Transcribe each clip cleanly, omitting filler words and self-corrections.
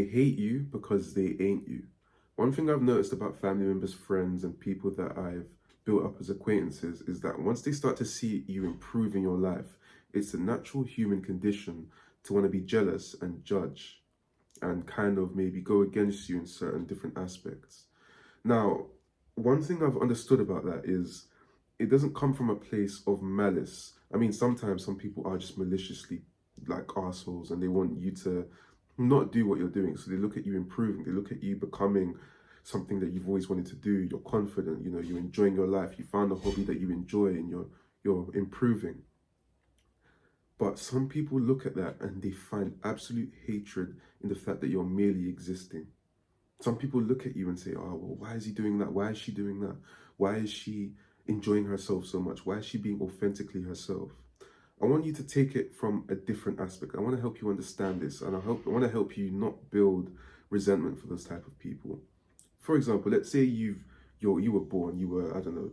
They hate you because they ain't you. One thing I've noticed about family members, friends, and people that I've built up as acquaintances is that once they start to see you improve in your life, it's a natural human condition to want to be jealous and judge and kind of maybe go against you in certain different aspects. Now, one thing I've understood about that is it doesn't come from a place of malice. I mean, sometimes some people are just maliciously like assholes and they want you to not do what you're doing. So they look at you improving, they look at you becoming something that you've always wanted to do. You're confident, you know, you're enjoying your life, you found a hobby that you enjoy and you're improving. But some people look at that and they find absolute hatred in the fact that you're merely existing. Some people look at you and say, oh, well, why is he doing that? Why is she doing that? Why is she enjoying herself so much? Why is she being authentically herself? I want you to take it from a different aspect. I want to help you understand this, and I want to help you not build resentment for those type of people. For example, let's say you were born, you were, I don't know,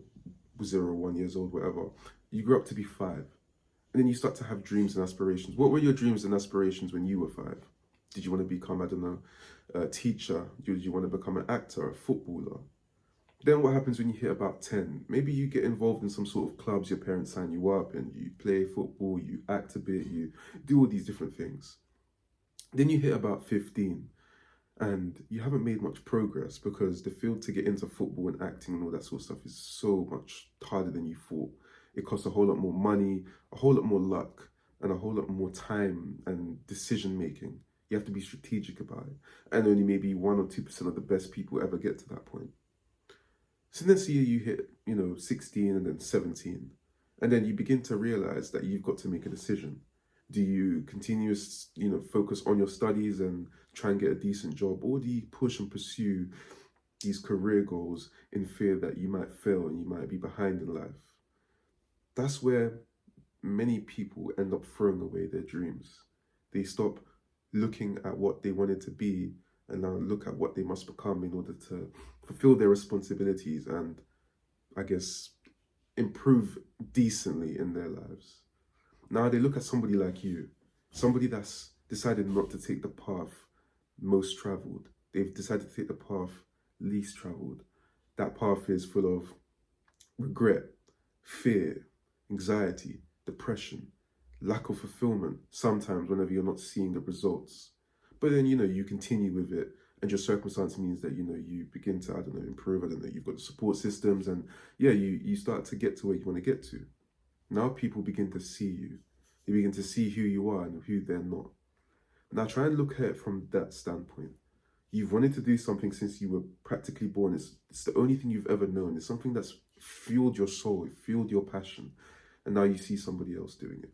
0 or 1 years old, whatever. You grew up to be 5. And then you start to have dreams and aspirations. What were your dreams and aspirations when you were 5? Did you want to become, I don't know, a teacher? Did you want to become an actor, a footballer? Then what happens when you hit about 10? Maybe you get involved in some sort of clubs your parents sign you up and you play football, you act a bit, you do all these different things. Then you hit about 15 and you haven't made much progress because the field to get into football and acting and all that sort of stuff is so much harder than you thought. It costs a whole lot more money, a whole lot more luck, and a whole lot more time and decision making. You have to be strategic about it. And only maybe 1 or 2% of the best people ever get to that point. So next year you hit, 16 and then 17. And then you begin to realize that you've got to make a decision. Do you continue, focus on your studies and try and get a decent job? Or do you push and pursue these career goals in fear that you might fail and you might be behind in life? That's where many people end up throwing away their dreams. They stop looking at what they wanted to be and now look at what they must become in order to fulfill their responsibilities and, I guess, improve decently in their lives. Now they look at somebody like you, somebody that's decided not to take the path most traveled. They've decided to take the path least traveled. That path is full of regret, fear, anxiety, depression, lack of fulfillment, sometimes whenever you're not seeing the results. But then, you continue with it and your circumstance means that, you begin to, improve. You've got the support systems and you start to get to where you want to get to. Now people begin to see you. They begin to see who you are and who they're not. Now try and look at it from that standpoint. You've wanted to do something since you were practically born. It's the only thing you've ever known. It's something that's fueled your soul, it fueled your passion. And now you see somebody else doing it.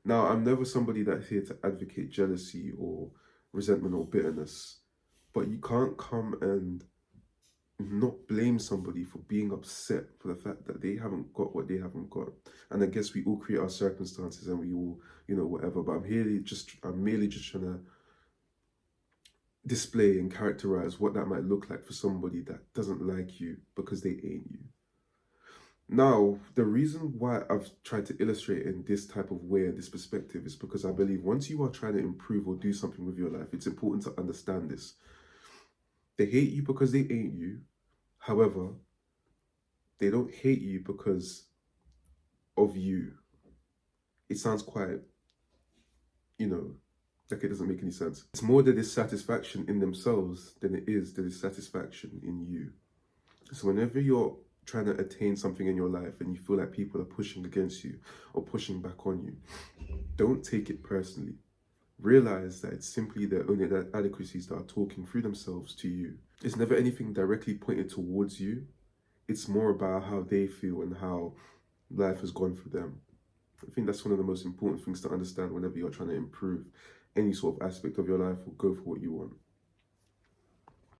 Now, I'm never somebody that's here to advocate jealousy or resentment or bitterness. But you can't come and not blame somebody for being upset for the fact that they haven't got what they haven't got. And I guess we all create our circumstances and we all, whatever. But I'm merely just trying to display and characterize what that might look like for somebody that doesn't like you because they ain't you. Now, the reason why I've tried to illustrate in this type of way and this perspective is because I believe once you are trying to improve or do something with your life, it's important to understand this. They hate you because they ain't you. However, they don't hate you because of you. It sounds quite, like it doesn't make any sense. It's more the dissatisfaction in themselves than it is the dissatisfaction in you. So whenever you're trying to attain something in your life and you feel like people are pushing against you or pushing back on you, don't take it personally. Realize that it's simply their own inadequacies that are talking through themselves to you. It's never anything directly pointed towards you. It's more about how they feel and how life has gone for them. I think that's one of the most important things to understand whenever you're trying to improve any sort of aspect of your life or go for what you want.